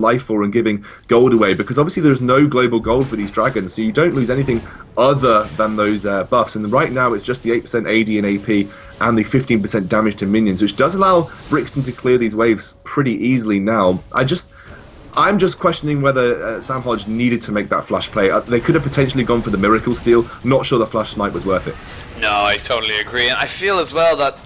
life for and giving gold away, because obviously there's no global gold for these dragons, so you don't lose anything other than those buffs. And right now it's just the 8% AD and AP and the 15% damage to minions, which does allow Brixton to clear these waves pretty easily now. I'm just questioning whether Sam Hodge needed to make that flash play. They could have potentially gone for the Miracle Steal. Not sure the flash smite was worth it. No, I totally agree. And I feel as well that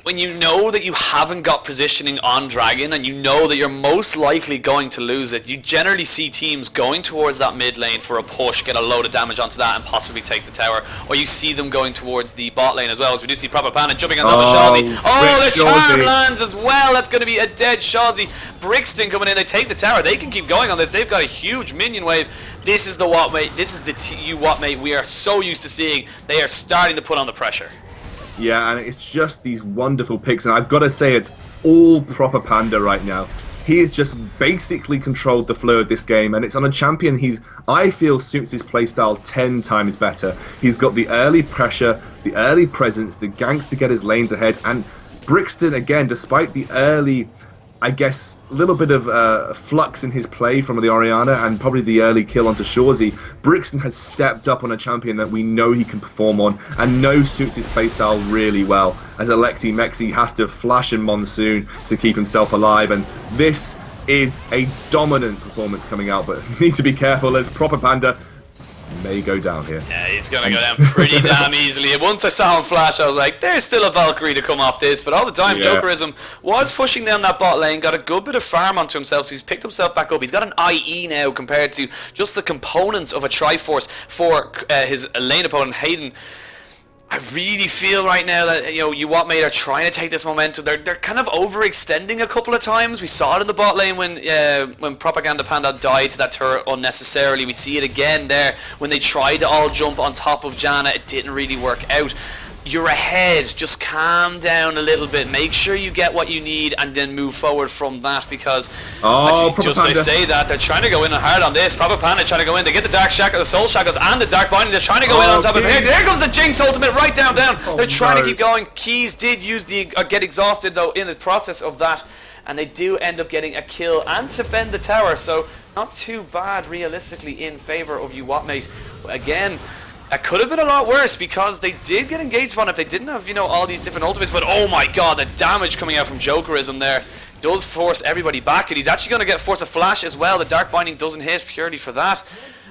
when you know that you haven't got positioning on Dragon and you know that you're most likely going to lose it, you generally see teams going towards that mid lane for a push, get a load of damage onto that and possibly take the tower. Or you see them going towards the bot lane as well, as we do see Proper Panda jumping on top of Shawzy. Oh, the charm lands as well. That's going to be a dead Shawzy. Brixton coming in, they take the tower. They can keep going on this. They've got a huge minion wave. This is the Watmate. This is the TU Watmate we are so used to seeing. They are starting to put on the pressure. Yeah, and it's just these wonderful picks, and I've got to say it's all Proper Panda right now. He has just basically controlled the flow of this game, and it's on a champion I feel suits his playstyle 10 times better. He's got the early pressure, the early presence, the ganks to get his lanes ahead, and Brixton, again, despite the early, I guess, a little bit of flux in his play from the Orianna and probably the early kill onto Shawzy, Brixton has stepped up on a champion that we know he can perform on and suits his playstyle really well. As Electi Mexi has to flash in Monsoon to keep himself alive, and this is a dominant performance coming out, but need to be careful as Proper Panda may go down here. Yeah, he's going to go down pretty damn easily. And once I saw him flash, I was like, there's still a Valkyrie to come off this. But all the time, Jokerism was pushing down that bot lane, got a good bit of farm onto himself, so he's picked himself back up. He's got an IE now compared to just the components of a Triforce for his lane opponent, Hayden. I really feel right now that, you know, Watmate are trying to take this momentum. They're kind of overextending a couple of times. We saw it in the bot lane when Propaganda Panda died to that turret unnecessarily. We see it again there when they tried to all jump on top of Janna. It didn't really work out. You're ahead. Just calm down a little bit. Make sure you get what you need and then move forward from that, because they say that they're trying to go in hard on this. Proper Panda trying to go in. They get the Dark Shackle, the Soul Shackles, and the Dark Binding. They're trying to go in on top of it. There comes the Jinx ultimate right down. They're trying to keep going. Keys did use get exhausted though in the process of that, and they do end up getting a kill and to bend the tower. So not too bad realistically in favor of Watmate. Again, that could have been a lot worse because they did get engaged upon if they didn't have, you know, all these different ultimates. But oh my god, the damage coming out from Jokerism there does force everybody back, and he's actually going to get force a flash as well. The Dark Binding doesn't hit purely for that,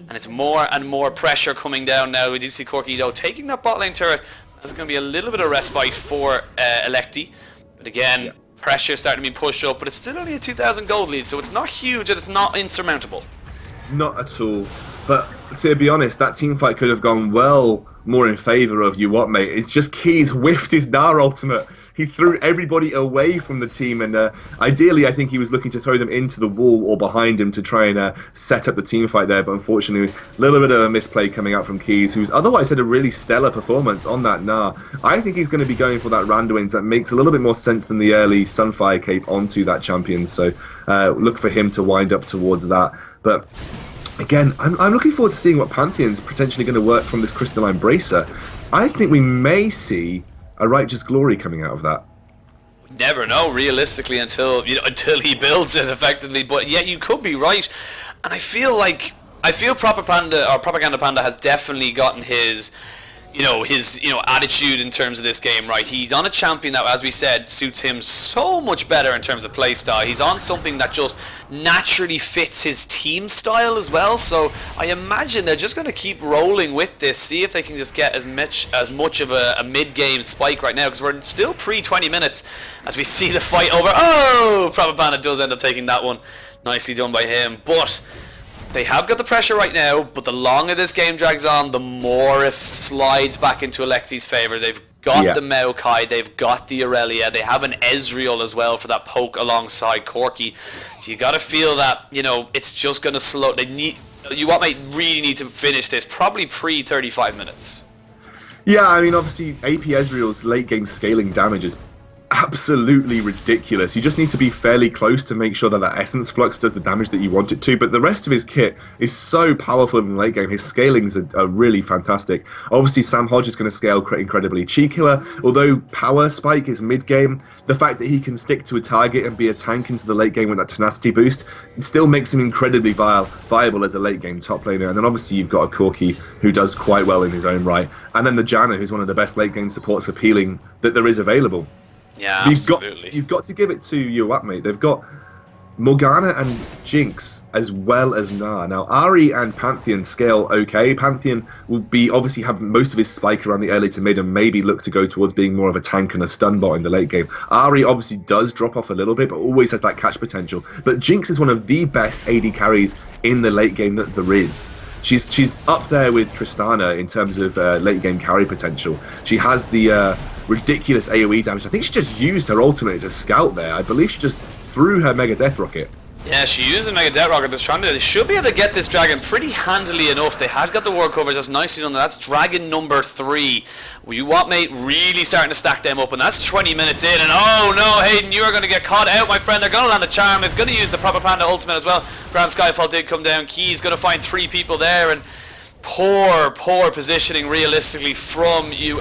and it's more and more pressure coming down now. We do see Corky though taking that bot lane turret. There's going to be a little bit of respite for Electi, but again, pressure starting to be pushed up. But it's still only a 2,000 gold lead, so it's not huge and it's not insurmountable. Not at all. But to be honest, that team fight could have gone well more in favour of Watmate. It's just Keys whiffed his Gnar ultimate. He threw everybody away from the team, and ideally I think he was looking to throw them into the wall or behind him to try and set up the team fight there, but unfortunately a little bit of a misplay coming out from Keys, who's otherwise had a really stellar performance on that Gnar. I think he's going to be going for that Randuin's that makes a little bit more sense than the early Sunfire cape onto that champion, so look for him to wind up towards that. But again, I'm looking forward to seeing what Pantheon's potentially going to work from this Crystalline Bracer. I think we may see a Righteous Glory coming out of that. Never know realistically until he builds it effectively, but yeah, you could be right. And I feel Propaganda Panda has definitely gotten his attitude in terms of this game right. He's on a champion that, as we said, suits him so much better in terms of play style. He's on something that just naturally fits his team style as well, so I imagine they're just going to keep rolling with this, see if they can just get as much of a mid-game spike right now, because we're still pre-20 minutes as we see the fight over. Oh, Propaganda does end up taking that one. Nicely done by him, but they have got the pressure right now, but the longer this game drags on, the more it slides back into Electi's favour. They've got the Maokai, they've got the Aurelia, they have an Ezreal as well for that poke alongside Corky. So you got to feel that, it's just going to slow. Might really need to finish this, probably pre-35 minutes. Yeah, I mean, obviously, AP Ezreal's late game scaling damage is absolutely ridiculous. You just need to be fairly close to make sure that that Essence Flux does the damage that you want it to, but the rest of his kit is so powerful in the late game. His scalings are really fantastic. Obviously, Sam Hodge is going to scale incredibly. Chi Killer, although Power Spike is mid-game, the fact that he can stick to a target and be a tank into the late game with that tenacity boost, it still makes him incredibly viable as a late game top laner. And then obviously you've got a Corki who does quite well in his own right, and then the Janna, who's one of the best late game supports for peeling that there is available. Yeah, absolutely. You've got to give it to your up, mate. They've got Morgana and Jinx as well as Gnar. Now, Ahri and Pantheon scale okay. Pantheon will be obviously have most of his spike around the early to mid and maybe look to go towards being more of a tank and a stun bot in the late game. Ahri obviously does drop off a little bit, but always has that catch potential. But Jinx is one of the best AD carries in the late game that there is. She's up there with Tristana in terms of late game carry potential. She has the ridiculous AoE damage. I think she just used her ultimate to scout there. I believe she just threw her Mega Death Rocket. Yeah, she used a Mega Death Rocket. They should be able to get this dragon pretty handily enough. They had got the ward coverage. That's nicely done. That's dragon number 3. You what, mate? Really starting to stack them up, and that's 20 minutes in. And oh no, Hayden, you are going to get caught out, my friend. They're going to land the charm. It's going to use the proper Panda ultimate as well. Grand Skyfall did come down. Key's going to find 3 people there, and poor positioning realistically from you,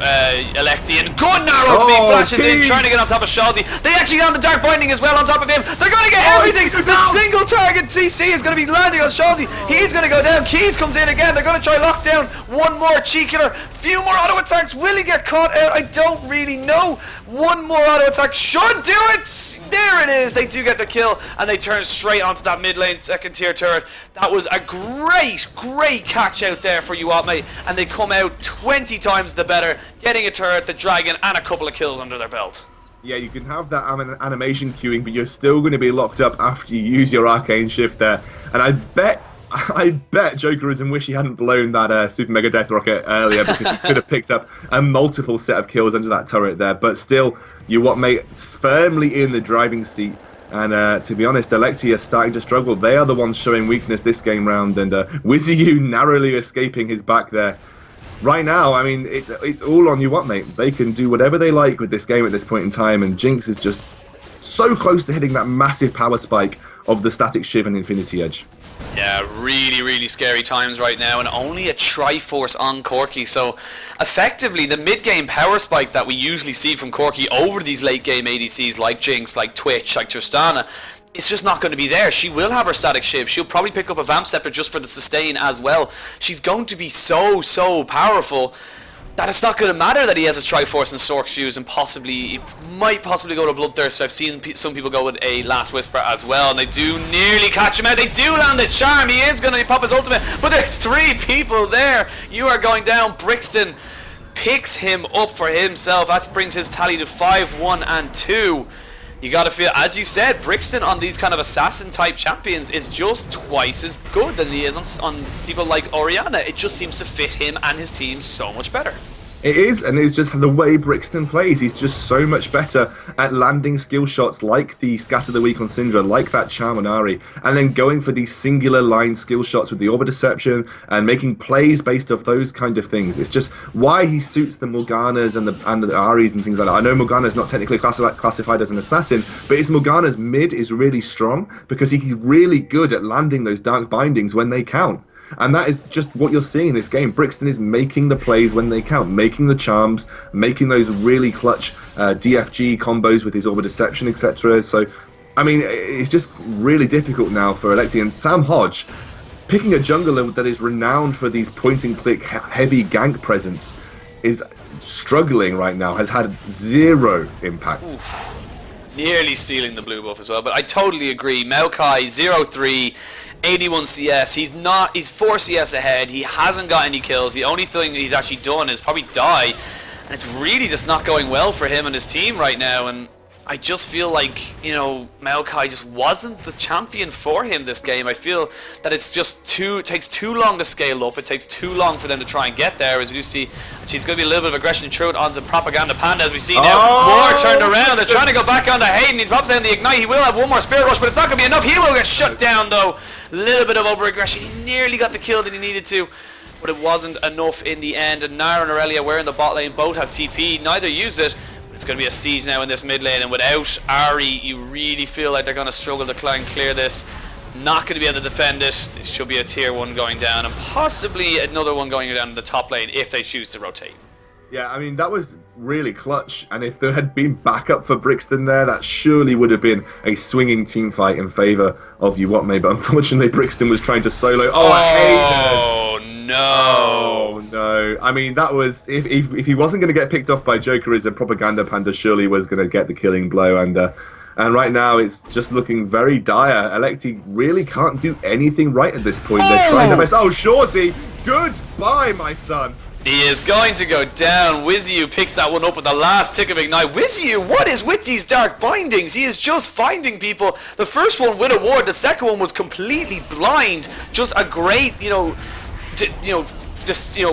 Electi. And good narrow to me, flashes in, trying to get on top of Shaldi. They actually got the Dark Binding as well on top of him. They're going to get everything. The single target CC is going to be landing on Shaldi. He's going to go down. Keys comes in again. They're going to try lock down one more Chi Killer. Few more auto attacks. Will he get caught out? I don't really know. One more auto attack should do it. There it is. They do get the kill, and they turn straight onto that mid lane second tier turret. That was a great catch out there for you, mate, and they come out 20 times the better, getting a turret, the dragon, and a couple of kills under their belt. Yeah, you can have that animation queuing, but you're still going to be locked up after you use your arcane shift there. And I bet Jokerism wish he hadn't blown that Super Mega Death Rocket earlier, because he could have picked up a multiple set of kills under that turret there. But still, you what, mate, firmly in the driving seat. And to be honest, Electi are starting to struggle. They are the ones showing weakness this game round, and WYZIU narrowly escaping his back there. Right now, I mean, it's all on you what, mate. They can do whatever they like with this game at this point in time, and Jinx is just so close to hitting that massive power spike of the Static Shiv and Infinity Edge. Yeah, really scary times right now, and only a Triforce on Corki. So effectively the mid-game power spike that we usually see from Corki over these late-game ADCs like Jinx, like Twitch, like Tristana, it's just not going to be there. She will have her Static Shiv. She'll probably pick up a Vamp Stepper just for the sustain as well. She's going to be so powerful that it's not going to matter that he has his Triforce and Sork Shoes, and he might possibly go to Bloodthirst. I've seen some people go with a Last Whisper as well, and they do nearly catch him out. They do land the charm. He is going to pop his ultimate, but there's 3 people there. You are going down. Brixton picks him up for himself. That brings his tally to 5, 1, and 2. You gotta feel, as you said, Brixton on these kind of assassin type champions is just twice as good than he is on people like Orianna. It just seems to fit him and his team so much better. It is, and it's just the way Brixton plays. He's just so much better at landing skill shots like the Scatter the Weak on Syndra, like that Charm on Ahri, and then going for these singular line skill shots with the Orb of Deception and making plays based off those kind of things. It's just why he suits the Morganas and the Ahris and things like that. I know Morgana's not technically classified as an assassin, but his Morgana's mid is really strong because he's really good at landing those Dark Bindings when they count. And that is just what you're seeing in this game. Brixton is making the plays when they count, making the charms, making those really clutch DFG combos with his Orb of Deception, etc. So, I mean, it's just really difficult now for Electi. And Sam Hodge, picking a jungler that is renowned for these point-and-click heavy gank presence, is struggling right now, has had 0 impact. Oof. Nearly stealing the blue buff as well, but I totally agree. Maokai, 0-3, 81 CS. He's 4 CS ahead. He hasn't got any kills. The only thing he's actually done is probably die, and it's really just not going well for him and his team right now. And I just feel like, you know, Maokai just wasn't the champion for him this game. I feel that it's just it takes too long to scale up. It takes too long for them to try and get there. As we do see, she's going to be a little bit of aggression through it onto Propaganda Panda, as we see now. More turned around. They're trying to go back onto Hayden. He pops down the Ignite. He will have one more Spirit Rush, but it's not going to be enough. He will get shut down, though. A little bit of over-aggression. He nearly got the kill that he needed to, but it wasn't enough in the end. And Nara and Aurelia were in the bot lane. Both have TP. Neither used it. It's going to be a siege now in this mid lane, and without Ari, you really feel like they're going to struggle to try and clear this. Not going to be able to defend it. It should be a tier 1 going down, and possibly another one going down in the top lane if they choose to rotate. Yeah, I mean, that was really clutch, and if there had been backup for Brixton there, that surely would have been a swinging team fight in favour of Uwatme, but unfortunately Brixton was trying to solo. Oh, I hate that. No. Oh, no. I mean, that was... If he wasn't going to get picked off by Joker as a propaganda panda, surely was going to get the killing blow, and right now it's just looking very dire. Electi really can't do anything right at this point. They're trying their best. Oh, Shorty! Goodbye, my son! He is going to go down. Wizyu picks that one up with the last tick of Ignite. Wizyu, what is with these dark bindings? He is just finding people. The first one with a ward, the second one was completely blind. Just a great,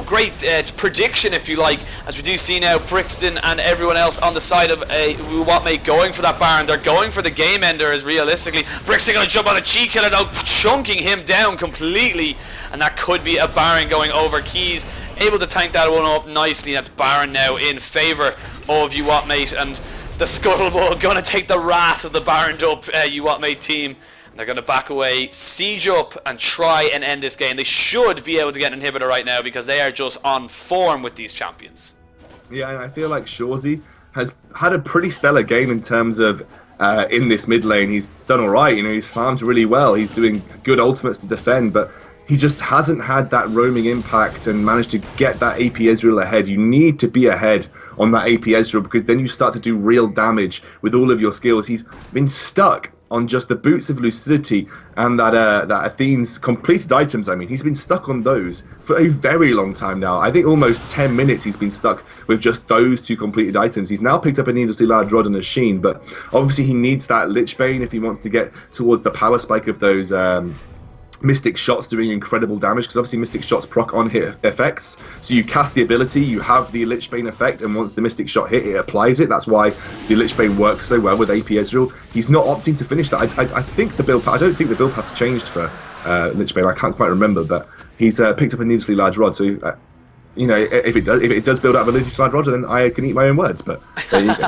great prediction, if you like, as we do see now Brixton and everyone else on the side of Uwatme going for that Baron. They're going for the game ender, as realistically. Brixton going to jump on a cheek killer now, chunking him down completely, and that could be a Baron going over. Keys able to tank that one up nicely. That's Baron now in favour of Uwatme, and the Scuttleball going to take the wrath of the Baroned up Uwatme team. They're going to back away, siege up, and try and end this game. They should be able to get an inhibitor right now because they are just on form with these champions. Yeah, and I feel like Shorzy has had a pretty stellar game in terms of in this mid lane. He's done alright, he's farmed really well. He's doing good ultimates to defend, but he just hasn't had that roaming impact and managed to get that AP Ezreal ahead. You need to be ahead on that AP Ezreal because then you start to do real damage with all of your skills. He's been stuck on just the Boots of Lucidity and that Athene's completed items. I mean, he's been stuck on those for a very long time now. I think almost 10 minutes he's been stuck with just those 2 completed items. He's now picked up a needlessly large rod and a sheen, but obviously he needs that Lich Bane if he wants to get towards the power spike of those Mystic Shots doing incredible damage, because obviously Mystic Shots proc on hit effects. So you cast the ability, you have the Lich Bane effect, and once the Mystic Shot hit, it applies it. That's why the Lich Bane works so well with AP Ezreal. He's not opting to finish that. I think the build path, I don't think the build path's changed for Lich Bane. I can't quite remember, but he's picked up a needlessly large rod. So if it does build up a needlessly large rod, then I can eat my own words. But there you go.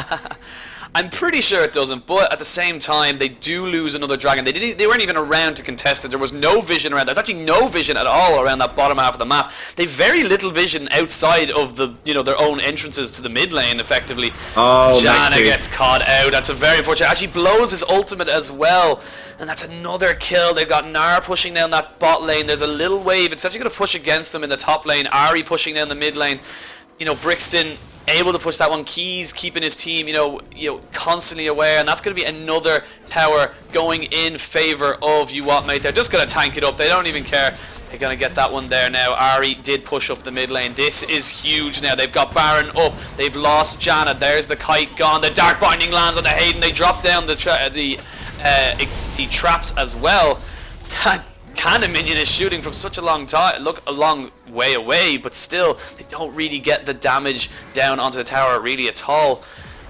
I'm pretty sure it doesn't, but at the same time, they do lose another dragon. They weren't even around to contest it. There was no vision around. There's actually no vision at all around that bottom half of the map. They've very little vision outside of the their own entrances to the mid lane, effectively. Oh, Janna gets caught out. That's a very unfortunate. Actually blows his ultimate as well, and that's another kill. They've got Gnar pushing down that bot lane. There's a little wave. It's actually going to push against them in the top lane. Ari pushing down the mid lane. Brixton able to push that one. Keys keeping his team, constantly aware, and that's going to be another tower going in favour of Uwatme. They're just going to tank it up. They don't even care. They're going to get that one there now. Ari did push up the mid lane. This is huge now. They've got Baron up. They've lost Janna. There's the kite gone. The Dark Binding lands on the Hayden. They drop down the traps as well. That Cannon minion is shooting from such a long way away, but still they don't really get the damage down onto the tower really at all.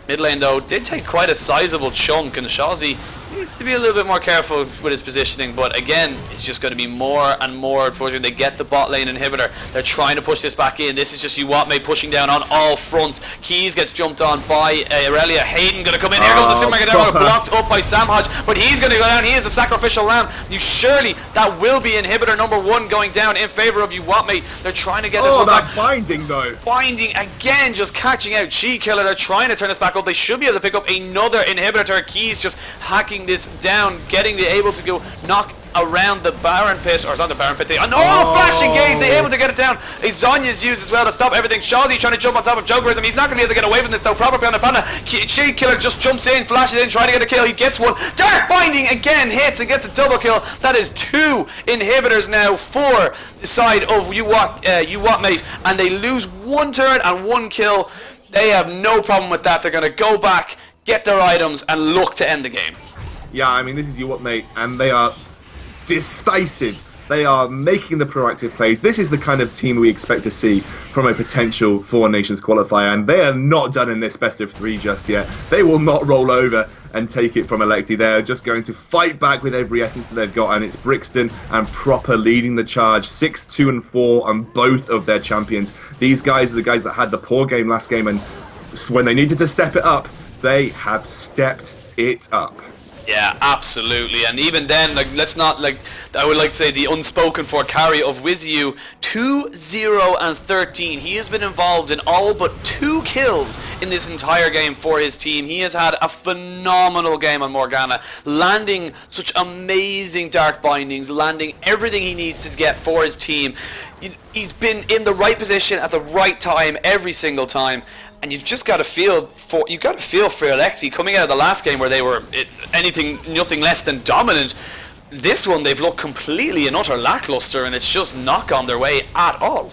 Mid lane though did take quite a sizable chunk, and Shazi needs to be a little bit more careful with his positioning, but again it's just going to be more and more. Unfortunately, they get the bot lane inhibitor. They're trying to push this back in. This is just Uwatme pushing down on all fronts. Keys gets jumped on by Aurelia. Hayden going to come in. Here comes the Super Mega Demo, blocked up by Sam Hodge, but he's going to go down. He is a sacrificial lamb. Surely that will be inhibitor number 1 going down in favour of Uwatme. They're trying to get this one back. Binding though. Binding again, just catching out Chi Killer. They're trying to turn this back up. They should be able to pick up another inhibitor. Keys just hacking this down, able to go knock around the Baron pit, or it's not the Baron pit. Flashing gaze, they able to get it down. A Zonya's used as well to stop everything. Shazi trying to jump on top of Jokerism. He's not going to be able to get away from this though. Proper on the Panda. Chi Killer just jumps in, flashes in, trying to get a kill. He gets one. Dark Binding again hits and gets a double kill. That is 2 inhibitors now for the side of Uwatme, and they lose 1 turret and 1 kill. They have no problem with that. They're going to go back, get their items, and look to end the game. Yeah, I mean, this is Uwatme, and they are decisive. They are making the proactive plays. This is the kind of team we expect to see from a potential Four Nations qualifier, and they are not done in this best of 3 just yet. They will not roll over and take it from Electi. They're just going to fight back with every essence that they've got, and it's Brixton and Proper leading the charge, 6, 2, and 4 on both of their champions. These guys are the guys that had the poor game last game, and when they needed to step it up, they have stepped it up. Yeah, absolutely. And even then, like, let's not, like, I would like to say the unspoken for carry of Wizu, 2-0-13. He has been involved in all but 2 kills in this entire game for his team. He has had a phenomenal game on Morgana, landing such amazing dark bindings, landing everything he needs to get for his team. He's been in the right position at the right time every single time. And you've just got to feel for Electi coming out of the last game where they were nothing less than dominant. This one they've looked completely and utter lackluster, and it's just not gone their way at all.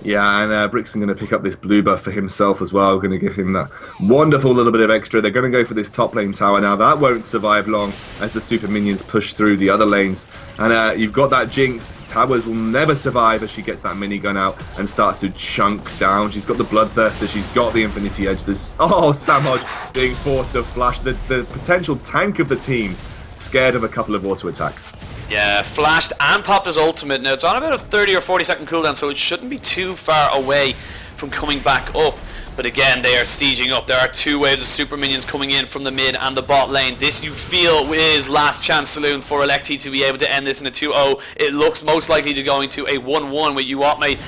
Yeah, and Brixton going to pick up this blue buff for himself as well. Going to give him that wonderful little bit of extra. They're going to go for this top lane tower now. That won't survive long as the super minions push through the other lanes. And you've got that Jinx. Towers will never survive as she gets that minigun out and starts to chunk down. She's got the Bloodthirster. She's got the Infinity Edge. Samhoj being forced to flash. The potential tank of the team scared of a couple of auto attacks. Yeah, flashed and popped his ultimate. Now, it's on about a 30 or 40 second cooldown, so it shouldn't be too far away from coming back up. But again, they are sieging up. There are 2 waves of super minions coming in from the mid and the bot lane. This, you feel, is last chance saloon for Electi to be able to end this in a 2-0. It looks most likely to going to a 1-1 with Uwatme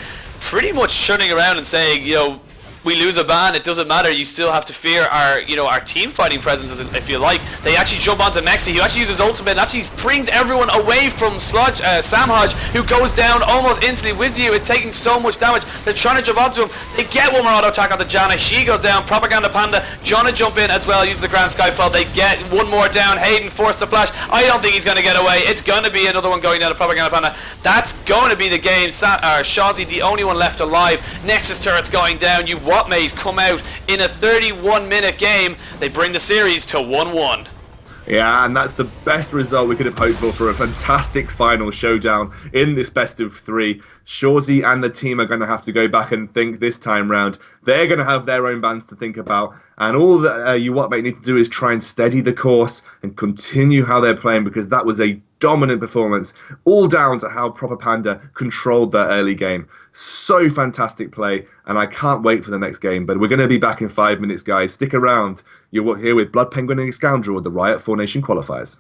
pretty much turning around and saying, you know, we lose a ban, it doesn't matter. You still have to fear our team fighting presence, if you like. They actually jump onto Mexi, who actually uses ultimate and actually brings everyone away from Samhoj, who goes down almost instantly. Wizu, it's taking so much damage. They're trying to jump onto him. They get one more auto attack onto Janna. She goes down. Propaganda Panda, Jonna jump in as well, using the Grand Skyfall. They get one more down. Hayden forced the flash. I don't think he's going to get away. It's going to be another one going down to Propaganda Panda. That's going to be the game. Shazi, the only one left alive. Nexus turret's going down. Uwatme come out in a 31-minute game. They bring the series to 1-1. Yeah, and that's the best result we could have hoped for a fantastic final showdown in this best of 3. Shawzy and the team are going to have to go back and think this time round. They're going to have their own bans to think about, and all that Uwatme need to do is try and steady the course and continue how they're playing, because that was a dominant performance, all down to how Proper Panda controlled their early game. So fantastic play, and I can't wait for the next game. But we're going to be back in 5 minutes, guys. Stick around. You're here with Bloodpenguin and Excoundrel with the Riot 4 Nation qualifiers.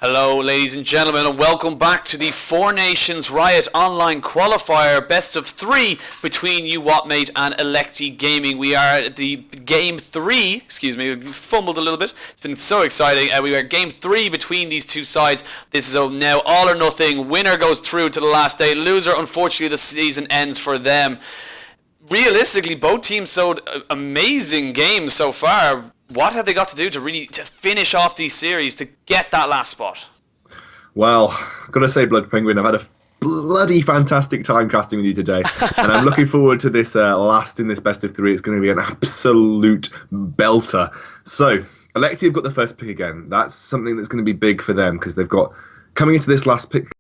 Hello, ladies and gentlemen, and welcome back to the Four Nations Riot Online Qualifier Best of 3 between you Whatmate and Electi Gaming. We are at the Game 3, excuse me, we fumbled a little bit. It's been so exciting. We are Game 3 between these two sides. This is a now all or nothing. Winner goes through to the last day. Loser, unfortunately, the season ends for them. Realistically, both teams showed amazing games so far. What have they got to do to finish off these series to get that last spot? Well, I've got to say, Bloodpenguin, I've had a bloody fantastic time casting with you today, and I'm looking forward to this last in this best of 3. It's going to be an absolute belter. So, Electi have got the first pick again. That's something that's going to be big for them because they've got, coming into this last pick,